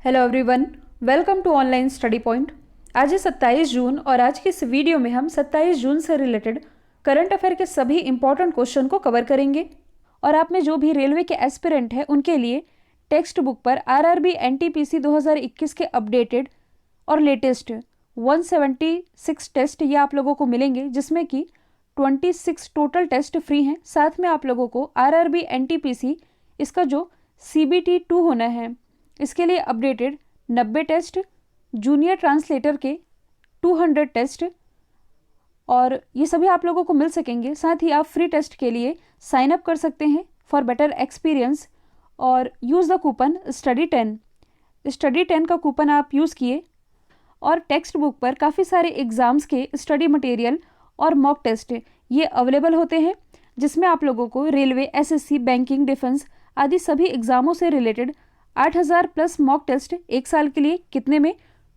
Hello everyone, welcome to online study point. आज है 27 जून और आज की इस वीडियो में हम 27 जून से रिलेटेड करंट अफेयर के सभी इंपॉर्टेंट क्वेश्चन को कवर करेंगे। और आप में जो भी रेलवे के एस्पिरेंट हैं उनके लिए टेक्स्ट बुक पर आरआरबी एनटीपीसी 2021 के अपडेटेड और लेटेस्ट 176 टेस्ट ये आप लोगों को मिलेंगे, जिसमें कि 26 टोटल टेस्ट फ्री हैं। साथ में आप लोगों को आरआरबी एनटीपीसी इसका जो CBT 2 होना है इसके लिए अपडेटेड 90 टेस्ट, जूनियर ट्रांसलेटर के 200 टेस्ट और ये सभी आप लोगों को मिल सकेंगे। साथ ही आप फ्री टेस्ट के लिए साइन अप कर सकते हैं फॉर बेटर एक्सपीरियंस और यूज़ द कूपन स्टडी 10 का कूपन आप यूज़ किए। और टेक्स्ट बुक पर काफ़ी सारे एग्ज़ाम्स के स्टडी मटेरियल और मॉक टेस्ट ये अवेलेबल होते हैं, जिसमें आप लोगों को रेलवे, SSC, बैंकिंग, डिफेंस आदि सभी एग्ज़ामों से रिलेटेड 8000 प्लस मॉक टेस्ट एक साल के लिए कितने में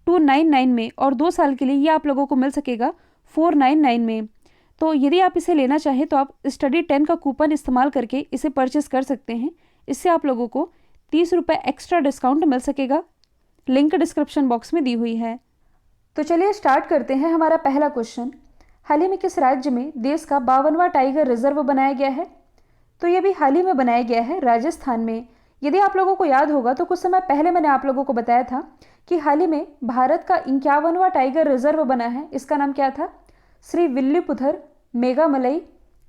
299 में और 2 साल के लिए ये आप लोगों को मिल सकेगा 499 में। तो यदि आप इसे लेना चाहें तो आप स्टडी 10 का कूपन इस्तेमाल करके इसे परचेस कर सकते हैं। इससे आप लोगों को 30 रुपये एक्स्ट्रा डिस्काउंट मिल सकेगा। लिंक डिस्क्रिप्शन बॉक्स में दी हुई है। तो चलिए स्टार्ट करते हैं। हमारा पहला क्वेश्चन, हाल ही में किस राज्य में देश का 52वां टाइगर रिजर्व बनाया गया है? तो ये भी हाल ही में बनाया गया है राजस्थान में। यदि आप लोगों को याद होगा तो कुछ समय पहले मैंने आप लोगों को बताया था कि हाल ही में भारत का 51वां टाइगर रिजर्व बना है। इसका नाम क्या था? श्री विल्लीपुथर मेघामलई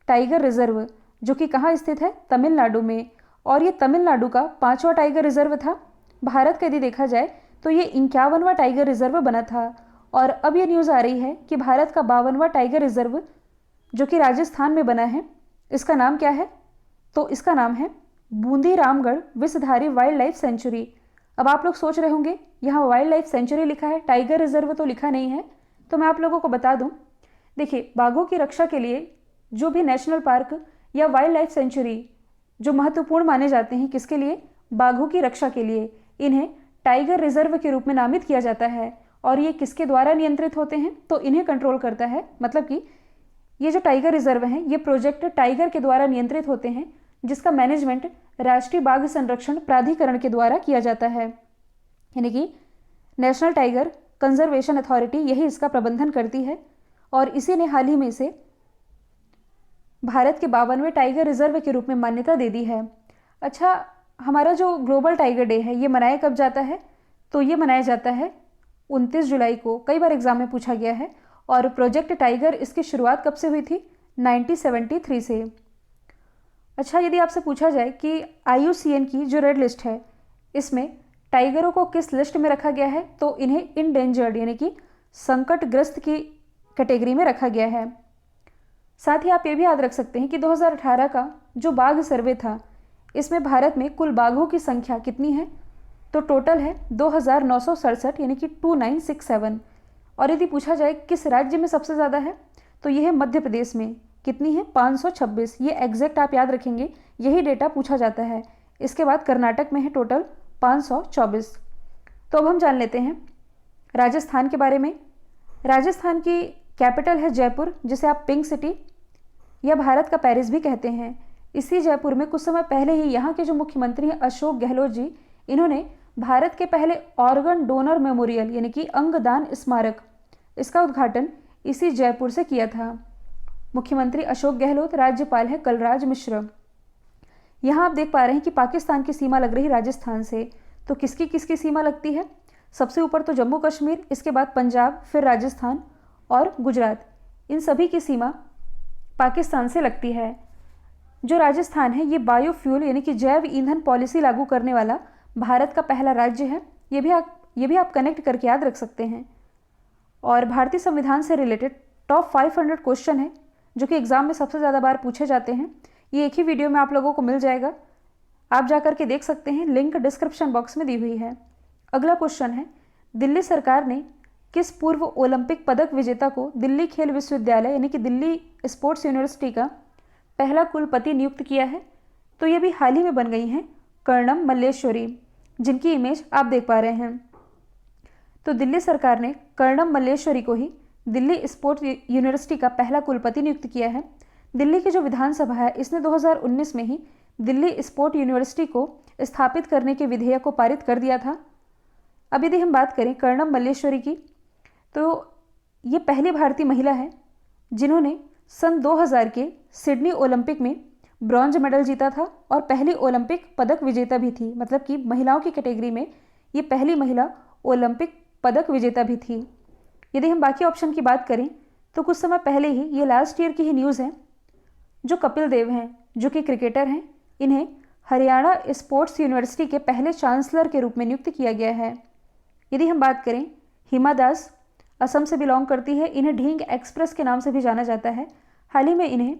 टाइगर रिजर्व, जो कि कहाँ स्थित है? तमिलनाडु में। और ये तमिलनाडु का 5वां टाइगर रिजर्व था। भारत का यदि देखा जाए तो ये 51वां टाइगर रिजर्व बना था। और अब ये न्यूज़ आ रही है कि भारत का 52वां टाइगर रिजर्व जो कि राजस्थान में बना है, इसका नाम क्या है? तो इसका नाम है Bundi Ramgarh Vishdhari wild life sanctuary. अब आप लोग सोच रहे होंगे यहाँ वाइल्ड लाइफ सेंचुरी लिखा है, टाइगर रिजर्व तो लिखा नहीं है। तो मैं आप लोगों को बता दूं, देखिए बाघों की रक्षा के लिए जो भी नेशनल पार्क या वाइल्ड लाइफ सेंचुरी जो महत्वपूर्ण माने जाते हैं, किसके लिए? बाघों की रक्षा के लिए, इन्हें टाइगर रिजर्व के रूप में नामित किया जाता है। और ये किसके द्वारा नियंत्रित होते हैं? तो इन्हें कंट्रोल करता है, मतलब कि ये जो टाइगर रिजर्व हैं ये प्रोजेक्ट टाइगर के द्वारा नियंत्रित होते हैं, जिसका मैनेजमेंट राष्ट्रीय बाघ संरक्षण प्राधिकरण के द्वारा किया जाता है, यानी कि नेशनल टाइगर कंजर्वेशन अथॉरिटी यही इसका प्रबंधन करती है। और इसी ने हाल ही में इसे भारत के 52वें टाइगर रिजर्व के रूप में मान्यता दे दी है। अच्छा, हमारा जो ग्लोबल टाइगर डे है ये मनाया कब जाता है? तो ये मनाया जाता है 29 जुलाई को। कई बार एग्जाम में पूछा गया है। और प्रोजेक्ट टाइगर इसकी शुरुआत कब से हुई थी? 1973 से। अच्छा, यदि आपसे पूछा जाए कि IUCN की जो रेड लिस्ट है इसमें टाइगरों को किस लिस्ट में रखा गया है, तो इन्हें इंडेंजर्ड यानी कि संकटग्रस्त की कैटेगरी में रखा गया है। साथ ही आप ये भी याद रख सकते हैं कि 2018 का जो बाघ सर्वे था इसमें भारत में कुल बाघों की संख्या कितनी है? तो टोटल है 2967 यानी कि 2967। और यदि पूछा जाए किस राज्य में सबसे ज़्यादा है, तो यह है मध्य प्रदेश में। कितनी है? 526। ये एग्जैक्ट आप याद रखेंगे, यही डेटा पूछा जाता है। इसके बाद कर्नाटक में है टोटल 524। तो अब हम जान लेते हैं राजस्थान के बारे में। राजस्थान की कैपिटल है जयपुर, जिसे आप पिंक सिटी या भारत का पेरिस भी कहते हैं। इसी जयपुर में कुछ समय पहले ही यहाँ के जो मुख्यमंत्री हैं अशोक गहलोत जी, इन्होंने भारत के पहले ऑर्गन डोनर मेमोरियल यानी कि अंगदान स्मारक, इसका उद्घाटन इसी जयपुर से किया था। मुख्यमंत्री अशोक गहलोत, राज्यपाल है कलराज मिश्र। यहाँ आप देख पा रहे हैं कि पाकिस्तान की सीमा लग रही राजस्थान से। तो किसकी किसकी सीमा लगती है? सबसे ऊपर तो जम्मू कश्मीर, इसके बाद पंजाब, फिर राजस्थान और गुजरात, इन सभी की सीमा पाकिस्तान से लगती है। जो राजस्थान है ये बायोफ्यूल यानी कि जैव ईंधन पॉलिसी लागू करने वाला भारत का पहला राज्य है। ये भी आप कनेक्ट करके याद रख सकते हैं। और भारतीय संविधान से रिलेटेड टॉप 500 क्वेश्चन है जो कि एग्जाम में सबसे ज़्यादा बार पूछे जाते हैं। ये एक ही वीडियो में आप लोगों को मिल जाएगा, आप जा करके देख सकते हैं, लिंक डिस्क्रिप्शन बॉक्स में दी हुई है। अगला क्वेश्चन है, दिल्ली सरकार ने किस पूर्व ओलंपिक पदक विजेता को दिल्ली खेल विश्वविद्यालय यानी कि दिल्ली स्पोर्ट्स यूनिवर्सिटी का पहला कुलपति नियुक्त किया है? तो ये भी हाल ही में बन गई हैं कर्णम मल्लेश्वरी, जिनकी इमेज आप देख पा रहे हैं। तो दिल्ली सरकार ने कर्णम मल्लेश्वरी को ही दिल्ली स्पोर्ट्स यूनिवर्सिटी का पहला कुलपति नियुक्त किया है। दिल्ली की जो विधानसभा है इसने 2019 में ही दिल्ली स्पोर्ट यूनिवर्सिटी को स्थापित करने के विधेयक को पारित कर दिया था। अब यदि हम बात करें कर्णम मल्लेश्वरी की, तो ये पहली भारतीय महिला है जिन्होंने सन 2000 के सिडनी ओलंपिक में ब्रॉन्ज मेडल जीता था और पहली ओलंपिक पदक विजेता भी थी। मतलब कि महिलाओं की कैटेगरी में ये पहली महिला ओलंपिक पदक विजेता भी थी। यदि हम बाकी ऑप्शन की बात करें तो कुछ समय पहले ही, ये लास्ट ईयर की ही न्यूज़ है, जो कपिल देव हैं जो कि क्रिकेटर हैं, इन्हें हरियाणा स्पोर्ट्स यूनिवर्सिटी के पहले चांसलर के रूप में नियुक्त किया गया है। यदि हम बात करें, हिमा दास असम से बिलोंग करती है, इन्हें ढींग एक्सप्रेस के नाम से भी जाना जाता है। हाल ही में इन्हें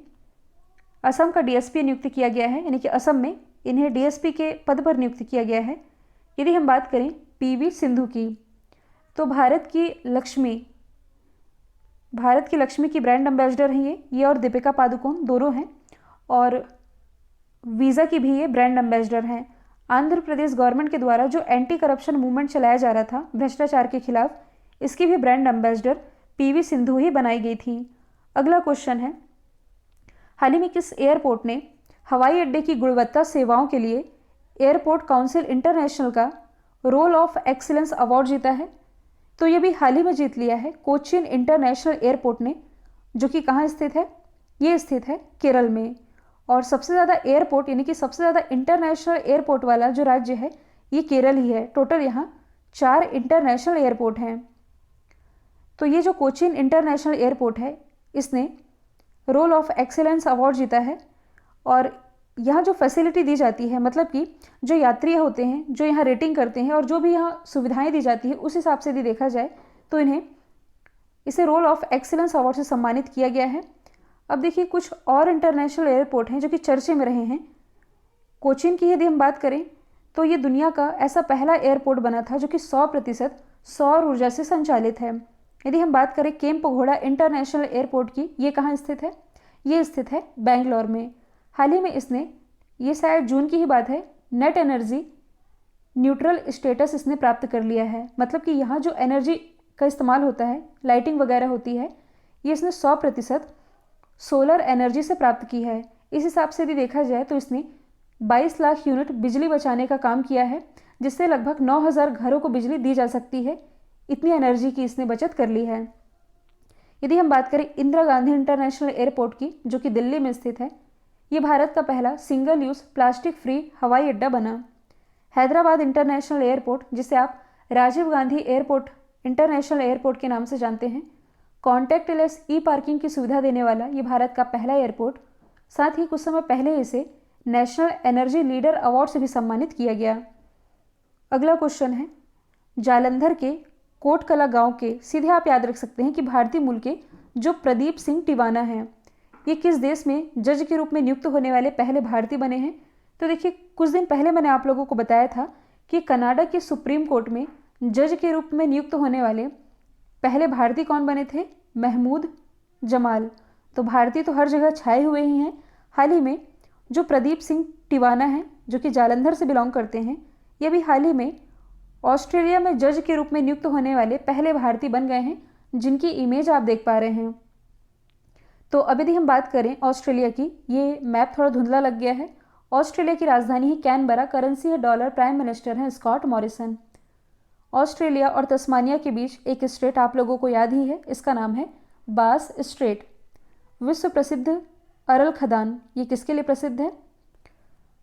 असम का डीएसपी नियुक्त किया गया है, यानी कि असम में इन्हें डीएसपी के पद पर नियुक्त किया गया है। यदि हम बात करें पीवी सिंधु की, तो भारत की लक्ष्मी की ब्रांड एम्बेसडर हैं ये और दीपिका पादुकोण दोनों हैं, और वीज़ा की भी ये ब्रांड एम्बेसडर हैं। आंध्र प्रदेश गवर्नमेंट के द्वारा जो एंटी करप्शन मूवमेंट चलाया जा रहा था भ्रष्टाचार के खिलाफ, इसकी भी ब्रांड एम्बेसडर पीवी सिंधु ही बनाई गई थी। अगला क्वेश्चन है, हाल ही में किस एयरपोर्ट ने हवाई अड्डे की गुणवत्ता सेवाओं के लिए एयरपोर्ट काउंसिल इंटरनेशनल का रोल ऑफ एक्सीलेंस अवार्ड जीता है? तो ये भी हाल ही में जीत लिया है कोचीन इंटरनेशनल एयरपोर्ट ने, जो कि कहाँ स्थित है? ये स्थित है केरल में। और सबसे ज़्यादा एयरपोर्ट, यानी कि सबसे ज़्यादा इंटरनेशनल एयरपोर्ट वाला जो राज्य है ये केरल ही है। टोटल यहाँ 4 इंटरनेशनल एयरपोर्ट हैं। तो ये जो कोचीन इंटरनेशनल एयरपोर्ट है, इसने रोल ऑफ एक्सीलेंस अवार्ड जीता है। और यहाँ जो फैसिलिटी दी जाती है, मतलब कि जो यात्री होते हैं जो यहाँ रेटिंग करते हैं और जो भी यहाँ सुविधाएं दी जाती है, उस हिसाब से यदि देखा जाए तो इसे रोल ऑफ एक्सीलेंस अवार्ड से सम्मानित किया गया है। अब देखिए, कुछ और इंटरनेशनल एयरपोर्ट हैं जो कि चर्चे में रहे हैं। कोचीन की यदि हम बात करें तो ये दुनिया का ऐसा पहला एयरपोर्ट बना था जो कि 100% सौर ऊर्जा से संचालित है। यदि हम बात करें केम्पगोड़ा इंटरनेशनल एयरपोर्ट की, ये कहाँ स्थित है? ये स्थित है बेंगलोर में। हाल ही में इसने, ये शायद जून की ही बात है, नेट एनर्जी न्यूट्रल स्टेटस इसने प्राप्त कर लिया है। मतलब कि यहाँ जो एनर्जी का इस्तेमाल होता है, लाइटिंग वगैरह होती है, ये इसने 100% सोलर एनर्जी से प्राप्त की है। इस हिसाब से यदि देखा जाए तो इसने 22 लाख यूनिट बिजली बचाने का काम किया है, जिससे लगभग 9000 घरों को बिजली दी जा सकती है। इतनी एनर्जी की इसने बचत कर ली है। यदि हम बात करें इंदिरा गांधी इंटरनेशनल एयरपोर्ट की, जो कि दिल्ली में स्थित है, ये भारत का पहला सिंगल यूज़ प्लास्टिक फ्री हवाई अड्डा बना। हैदराबाद इंटरनेशनल एयरपोर्ट, जिसे आप Rajiv Gandhi airport international airport के नाम से जानते हैं, कॉन्टैक्टलेस ई पार्किंग की सुविधा देने वाला ये भारत का पहला एयरपोर्ट। साथ ही कुछ समय पहले इसे नेशनल एनर्जी लीडर अवार्ड से भी सम्मानित किया गया। अगला क्वेश्चन है, जालंधर के कोटकला गांव के, सीधे आप याद रख सकते हैं कि भारतीय मूल के जो प्रदीप सिंह टिवाना हैं, ये किस देश में जज के रूप में नियुक्त होने वाले पहले भारतीय बने हैं? तो देखिए, कुछ दिन पहले मैंने आप लोगों को बताया था कि कनाडा के सुप्रीम कोर्ट में जज के रूप में नियुक्त होने वाले पहले भारतीय कौन बने थे? महमूद जमाल। तो भारतीय तो हर जगह छाए हुए ही हैं। हाल ही में जो प्रदीप सिंह टिवाना हैं, जो कि जालंधर से बिलोंग करते हैं, ये भी हाल ही में ऑस्ट्रेलिया में जज के रूप में नियुक्त होने वाले पहले भारतीय बन गए हैं, जिनकी इमेज आप देख पा रहे हैं। तो अब यदि हम बात करें ऑस्ट्रेलिया की, ये मैप थोड़ा धुंधला लग गया है। ऑस्ट्रेलिया की राजधानी है कैनबरा, करेंसी है डॉलर, प्राइम मिनिस्टर हैं स्कॉट मॉरिसन। ऑस्ट्रेलिया और तस्मानिया के बीच एक स्ट्रेट आप लोगों को याद ही है, इसका नाम है बास स्ट्रेट। विश्व प्रसिद्ध अरल खदान, ये किसके लिए प्रसिद्ध है?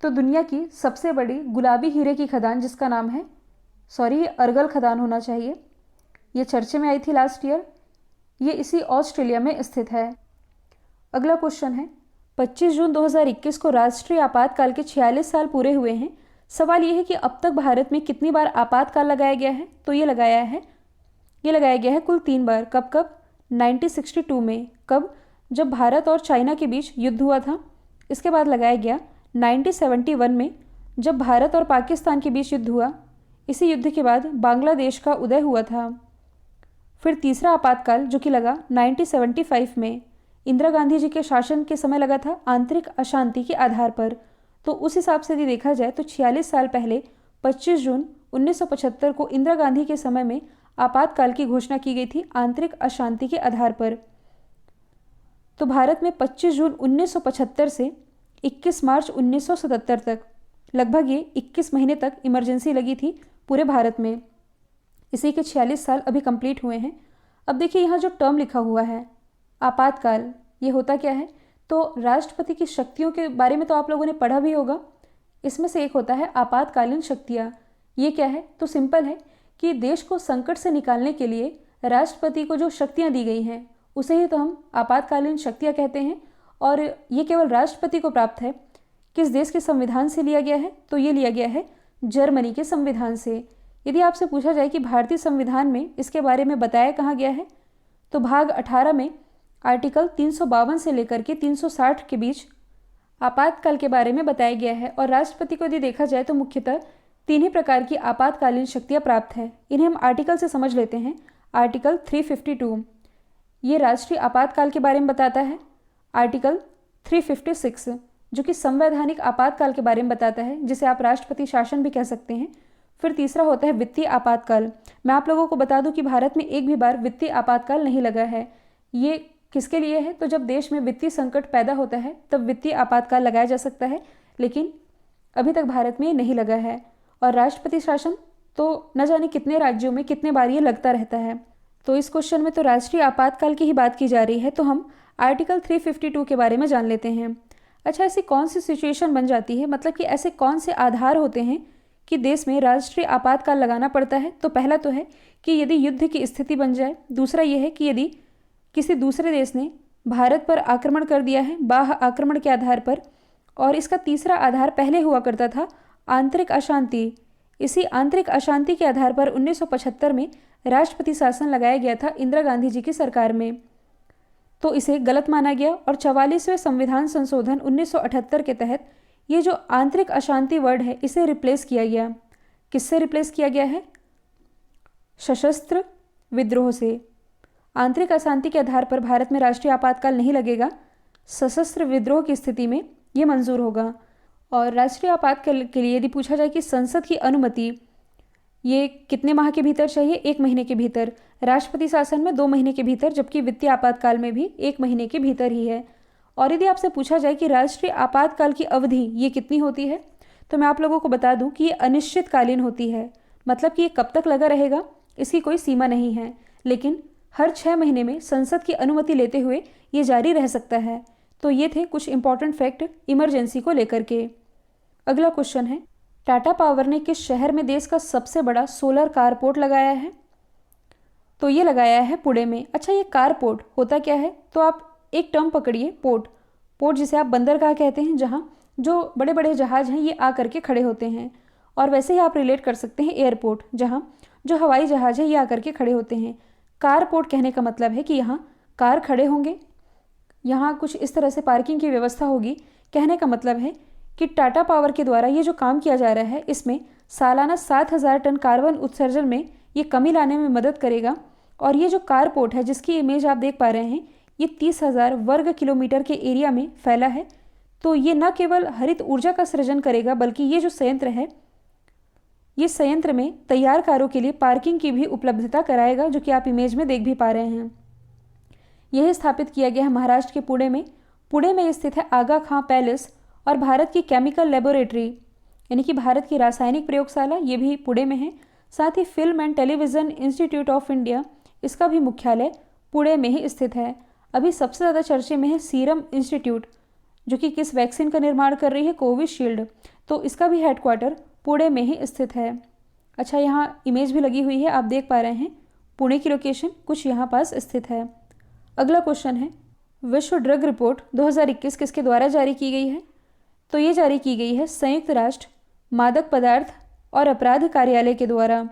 तो दुनिया की सबसे बड़ी गुलाबी हीरे की खदान, जिसका नाम है, ये अरगल खदान होना चाहिए, ये चर्चे में आई थी लास्ट ईयर, ये इसी ऑस्ट्रेलिया में स्थित है। अगला क्वेश्चन है, 25 जून 2021 को राष्ट्रीय आपातकाल के 46 साल पूरे हुए हैं। सवाल ये है कि अब तक भारत में कितनी बार आपातकाल लगाया गया है? तो ये लगाया गया है कुल 3 बार। कब कब? 1962 में। कब? जब भारत और चाइना के बीच युद्ध हुआ था। इसके बाद लगाया गया 1971 में, जब भारत और पाकिस्तान के बीच युद्ध हुआ। इसी युद्ध के बाद बांग्लादेश का उदय हुआ था। फिर तीसरा आपातकाल जो कि लगा 1975 में, इंदिरा गांधी जी के शासन के समय लगा था, आंतरिक अशांति के आधार पर। तो उस हिसाब से यदि देखा जाए तो 46 साल पहले 25 जून 1975 को इंदिरा गांधी के समय में आपातकाल की घोषणा की गई थी, आंतरिक अशांति के आधार पर। तो भारत में 25 जून 1975 से 21 मार्च 1977 तक, लगभग ये 21 महीने तक इमरजेंसी लगी थी पूरे भारत में। इसी के 46 साल अभी कंप्लीट हुए हैं। अब देखिए यहाँ जो टर्म लिखा हुआ है आपातकाल, ये होता क्या है? तो राष्ट्रपति की शक्तियों के बारे में तो आप लोगों ने पढ़ा भी होगा। इसमें से एक होता है आपातकालीन शक्तियाँ। ये क्या है? तो सिंपल है कि देश को संकट से निकालने के लिए राष्ट्रपति को जो शक्तियाँ दी गई हैं उसे ही तो हम आपातकालीन शक्तियाँ कहते हैं। और ये केवल राष्ट्रपति को प्राप्त है। किस देश के संविधान से लिया गया है? तो ये लिया गया है जर्मनी के संविधान से। यदि आपसे पूछा जाए कि भारतीय संविधान में इसके बारे में बताया कहाँ गया है, तो भाग 18 में आर्टिकल 352 से लेकर के 360 के बीच आपातकाल के बारे में बताया गया है। और राष्ट्रपति को यदि देखा जाए तो मुख्यतः 3 ही प्रकार की आपातकालीन शक्तियाँ प्राप्त है। इन्हें हम आर्टिकल से समझ लेते हैं। आर्टिकल 352 ये राष्ट्रीय आपातकाल के बारे में बताता है। आर्टिकल 356 जो कि संवैधानिक आपातकाल के बारे में बताता है, जिसे आप राष्ट्रपति शासन भी कह सकते हैं। फिर तीसरा होता है वित्तीय आपातकाल। मैं आप लोगों को बता दूं कि भारत में एक भी बार वित्तीय आपातकाल नहीं लगा है। ये किसके लिए है? तो जब देश में वित्तीय संकट पैदा होता है तब वित्तीय आपातकाल लगाया जा सकता है, लेकिन अभी तक भारत में ये नहीं लगा है। और राष्ट्रपति शासन तो न जाने कितने राज्यों में कितने बार ये लगता रहता है। तो इस क्वेश्चन में तो राष्ट्रीय आपातकाल की ही बात की जा रही है, तो हम आर्टिकल 352 के बारे में जान लेते हैं। अच्छा, ऐसी कौन सी सिचुएशन बन जाती है, मतलब कि ऐसे कौन से आधार होते हैं कि देश में राष्ट्रीय आपातकाल लगाना पड़ता है? तो पहला तो है कि यदि युद्ध की स्थिति बन जाए। दूसरा यह है कि यदि किसी दूसरे देश ने भारत पर आक्रमण कर दिया है बाह्य आक्रमण के आधार पर। और इसका तीसरा आधार पहले हुआ करता था आंतरिक अशांति। इसी आंतरिक अशांति के आधार पर 1975 में राष्ट्रपति शासन लगाया गया था इंदिरा गांधी जी की सरकार में, तो इसे गलत माना गया। और 44वें संविधान संशोधन 1978 के तहत ये जो आंतरिक अशांति वर्ड है इसे रिप्लेस किया गया। किससे रिप्लेस किया गया है? सशस्त्र विद्रोह से। आंतरिक अशांति के आधार पर भारत में राष्ट्रीय आपातकाल नहीं लगेगा, सशस्त्र विद्रोह की स्थिति में ये मंजूर होगा। और राष्ट्रीय आपातकाल के लिए यदि पूछा जाए कि संसद की अनुमति ये कितने माह के भीतर चाहिए? 1 महीने के भीतर। राष्ट्रपति शासन में 2 महीने के भीतर, जबकि वित्तीय आपातकाल में भी 1 महीने के भीतर ही है। और यदि आपसे पूछा जाए कि राष्ट्रीय आपातकाल की अवधि ये कितनी होती है, तो मैं आप लोगों को बता दूं कि ये अनिश्चितकालीन होती है। मतलब कि ये कब तक लगा रहेगा इसकी कोई सीमा नहीं है, लेकिन हर 6 महीने में संसद की अनुमति लेते हुए ये जारी रह सकता है। तो ये थे कुछ इंपॉर्टेंट फैक्ट इमरजेंसी को लेकर के। अगला क्वेश्चन है, टाटा पावर ने किस शहर में देश का सबसे बड़ा सोलर कारपोर्ट लगाया है? तो ये लगाया है पुणे में। अच्छा, ये कारपोर्ट होता क्या है? तो आप एक टर्म पकड़िए, पोर्ट। पोर्ट जिसे आप बंदरगाह कहते हैं, जहाँ जो बड़े बड़े जहाज हैं ये आकर के खड़े होते हैं। और वैसे ही आप रिलेट कर सकते हैं एयरपोर्ट, जहाँ जो हवाई जहाज है ये आकर के खड़े होते हैं। कारपोर्ट कहने का मतलब है कि यहाँ कार खड़े होंगे, यहाँ कुछ इस तरह से पार्किंग की व्यवस्था होगी। कहने का मतलब है कि टाटा पावर के द्वारा ये जो काम किया जा रहा है इसमें सालाना 7,000 टन कार्बन उत्सर्जन में ये कमी लाने में मदद करेगा। और ये जो कारपोर्ट है जिसकी इमेज आप देख पा रहे हैं, ये 30,000 वर्ग किलोमीटर के एरिया में फैला है। तो ये न केवल हरित ऊर्जा का सृजन करेगा, बल्कि ये जो संयंत्र है ये संयंत्र में तैयार कारों के लिए पार्किंग की भी उपलब्धता कराएगा, जो कि आप इमेज में देख भी पा रहे हैं। यह स्थापित किया गया है महाराष्ट्र के पुणे में। पुणे में स्थित है आगा खां पैलेस। और भारत की केमिकल लेबोरेटरी यानी कि भारत की रासायनिक प्रयोगशाला ये भी पुणे में है। साथ ही film and television institute of India, इसका भी मुख्यालय पुणे में ही स्थित है। अभी सबसे ज़्यादा चर्चे में है सीरम इंस्टीट्यूट, जो कि किस वैक्सीन का निर्माण कर रही है? कोविशील्ड। तो इसका भी हेडक्वार्टर पुणे में ही स्थित है। अच्छा, यहाँ इमेज भी लगी हुई है, आप देख पा रहे हैं पुणे की लोकेशन कुछ यहाँ पास स्थित है। अगला क्वेश्चन है, विश्व ड्रग रिपोर्ट 2021 किसके द्वारा जारी की गई है? तो ये जारी की गई है संयुक्त राष्ट्र मादक पदार्थ और अपराध कार्यालय के द्वारा,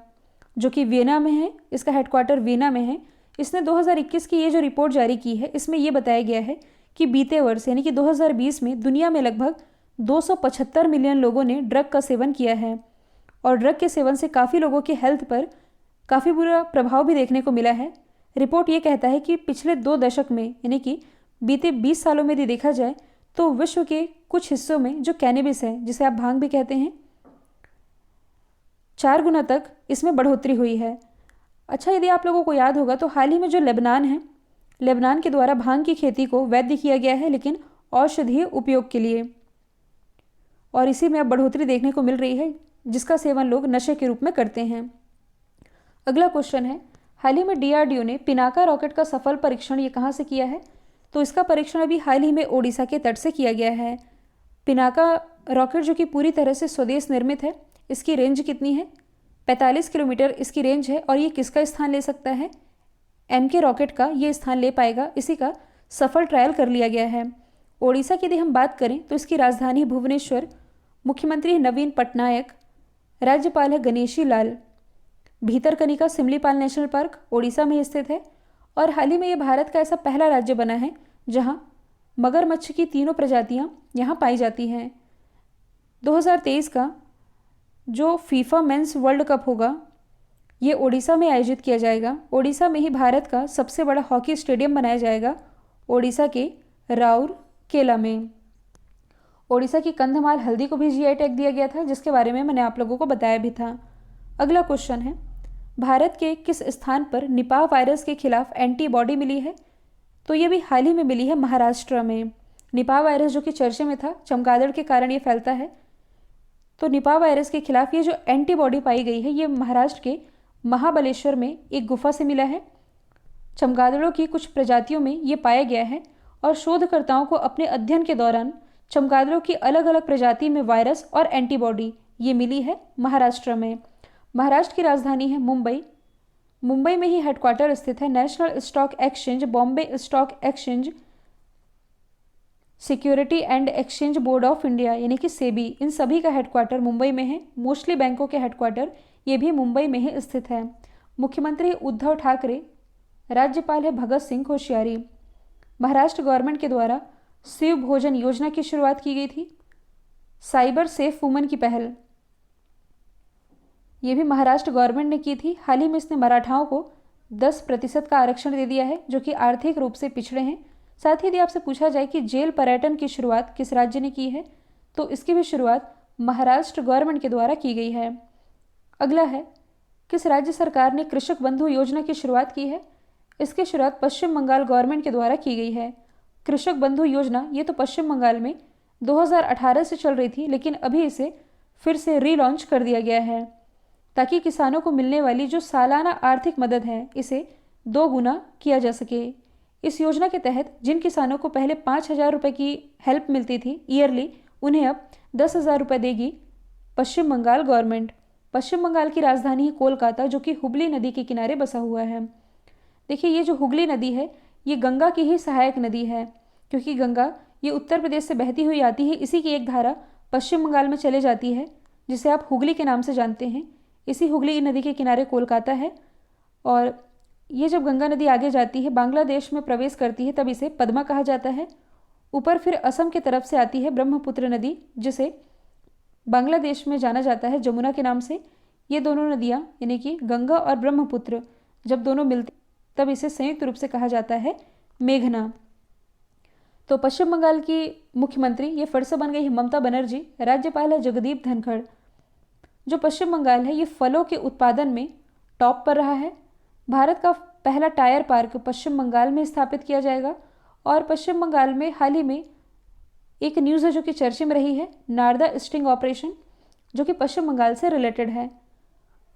जो कि वियना में है। इसका हेडक्वार्टर वियना में है। इसने 2021 की ये जो रिपोर्ट जारी की है इसमें यह बताया गया है कि बीते वर्ष यानी कि 2020 में दुनिया में लगभग 275 मिलियन लोगों ने ड्रग का सेवन किया है। और ड्रग के सेवन से काफ़ी लोगों के हेल्थ पर काफ़ी बुरा प्रभाव भी देखने को मिला है। रिपोर्ट ये कहता है कि पिछले 2 दशक में यानी कि बीते 20 सालों में यदि देखा जाए तो विश्व के कुछ हिस्सों में जो कैनबिस है, जिसे आप भांग भी कहते हैं, 4 गुना तक इसमें बढ़ोतरी हुई है। अच्छा, यदि आप लोगों को याद होगा तो हाल ही में जो लेबनान है, लेबनान के द्वारा भांग की खेती को वैध किया गया है, लेकिन औषधीय उपयोग के लिए। और इसी में अब बढ़ोतरी देखने को मिल रही है, जिसका सेवन लोग नशे के रूप में करते हैं। अगला क्वेश्चन है, हाल ही में डीआरडीओ ने पिनाका रॉकेट का सफल परीक्षण ये कहाँ से किया है? तो इसका परीक्षण अभी हाल ही में ओडिशा के तट से किया गया है। पिनाका रॉकेट जो कि पूरी तरह से स्वदेश निर्मित है, इसकी रेंज कितनी है? 45 किलोमीटर इसकी रेंज है। और ये किसका स्थान ले सकता है? एमके रॉकेट का ये स्थान ले पाएगा। इसी का सफल ट्रायल कर लिया गया है। ओडिशा की यदि हम बात करें तो इसकी राजधानी भुवनेश्वर, मुख्यमंत्री नवीन पटनायक, राज्यपाल है गणेशी लाल। भीतरकनिका सिमलीपाल नेशनल पार्क ओडिशा में स्थित है। और हाल ही में ये भारत का ऐसा पहला राज्य बना है जहां मगरमच्छ की तीनों प्रजातियां यहां पाई जाती हैं। 2023 का जो फीफा मेंस वर्ल्ड कप होगा ये ओडिशा में आयोजित किया जाएगा। ओडिशा में ही भारत का सबसे बड़ा हॉकी स्टेडियम बनाया जाएगा, ओडिशा के राउरकेला में। ओडिशा की कंधमाल हल्दी को भी जीआई टैग दिया गया था, जिसके बारे में मैंने आप लोगों को बताया भी था। अगला क्वेश्चन है, भारत के किस स्थान पर निपाह वायरस के खिलाफ एंटीबॉडी मिली है? तो ये भी हाल ही में मिली है महाराष्ट्र में। निपाह वायरस जो कि चर्चे में था, चमगादड़ के कारण ये फैलता है। तो निपाह वायरस के खिलाफ ये जो एंटीबॉडी पाई गई है ये महाराष्ट्र के महाबलेश्वर में एक गुफा से मिला है। चमगादड़ों की कुछ प्रजातियों में ये पाया गया है और शोधकर्ताओं को अपने अध्ययन के दौरान चमगादड़ों की अलग अलग प्रजाति में वायरस और एंटीबॉडी ये मिली है महाराष्ट्र में। महाराष्ट्र की राजधानी है मुंबई। मुंबई में ही हेडक्वार्टर स्थित है national stock exchange, Bombay stock exchange, security and exchange board of India यानी कि सेबी, इन सभी का हेडक्वार्टर मुंबई में है। मोस्टली बैंकों के हेडक्वार्टर ये भी मुंबई में ही स्थित है। मुख्यमंत्री उद्धव ठाकरे, राज्यपाल है भगत सिंह कोश्यारी। महाराष्ट्र गवर्नमेंट के द्वारा शिव भोजन योजना की शुरुआत की गई थी। साइबर सेफ वुमेन की पहल ये भी महाराष्ट्र गवर्नमेंट ने की थी। हाल ही में इसने मराठाओं को 10% का आरक्षण दे दिया है, जो कि आर्थिक रूप से पिछड़े हैं। साथ ही यदि आपसे पूछा जाए कि जेल पर्यटन की शुरुआत किस राज्य ने की है, तो इसकी भी शुरुआत महाराष्ट्र गवर्नमेंट के द्वारा की गई है। अगला है, किस राज्य सरकार ने कृषक बंधु योजना की शुरुआत की है? इसकी शुरुआत पश्चिम बंगाल गवर्नमेंट के द्वारा की गई है। कृषक बंधु योजना ये तो पश्चिम बंगाल में 2018 से चल रही थी, लेकिन अभी इसे फिर से रीलॉन्च कर दिया गया है ताकि किसानों को मिलने वाली जो सालाना आर्थिक मदद है इसे 2 गुना किया जा सके। इस योजना के तहत जिन किसानों को पहले 5,000 रुपये की हेल्प मिलती थी ईयरली, उन्हें अब 10,000 रुपये देगी पश्चिम बंगाल गवर्नमेंट। पश्चिम बंगाल की राजधानी है कोलकाता, जो कि हुगली नदी के किनारे बसा हुआ है। देखिए, ये जो हुगली नदी है ये गंगा की ही सहायक नदी है, क्योंकि गंगा ये उत्तर प्रदेश से बहती हुई आती है। इसी की एक धारा पश्चिम बंगाल में चले जाती है, जिसे आप हुगली के नाम से जानते हैं। इसी हुगली नदी के किनारे कोलकाता है। और ये जब गंगा नदी आगे जाती है, बांग्लादेश में प्रवेश करती है, तब इसे पद्मा कहा जाता है। ऊपर फिर असम की तरफ से आती है ब्रह्मपुत्र नदी, जिसे बांग्लादेश में जाना जाता है जमुना के नाम से। ये दोनों नदियाँ यानी कि गंगा और ब्रह्मपुत्र जब दोनों मिलते तब इसे संयुक्त रूप से कहा जाता है मेघना। तो पश्चिम बंगाल की मुख्यमंत्री ये फिर से बन गई है ममता बनर्जी। राज्यपाल है जगदीप धनखड़। जो पश्चिम बंगाल है ये फलों के उत्पादन में टॉप पर रहा है। भारत का पहला टायर पार्क पश्चिम बंगाल में स्थापित किया जाएगा। और पश्चिम बंगाल में हाल ही में एक न्यूज़ है जो कि चर्चे में रही है, नारदा स्टिंग ऑपरेशन, जो कि पश्चिम बंगाल से रिलेटेड है।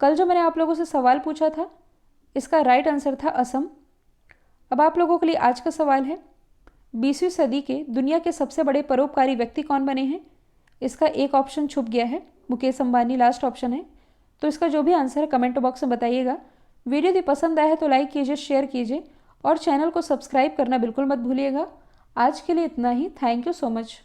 कल जो मैंने आप लोगों से सवाल पूछा था, इसका राइट आंसर था असम। अब आप लोगों के लिए आज का सवाल है, 20वीं सदी के दुनिया के सबसे बड़े परोपकारी व्यक्ति कौन बने हैं? इसका एक ऑप्शन छुप गया है, मुकेश अंबानी लास्ट ऑप्शन है। तो इसका जो भी आंसर है कमेंट बॉक्स में बताइएगा। वीडियो यदि पसंद आया है तो लाइक कीजिए, शेयर कीजिए और चैनल को सब्सक्राइब करना बिल्कुल मत भूलिएगा। आज के लिए इतना ही। Thank you so much.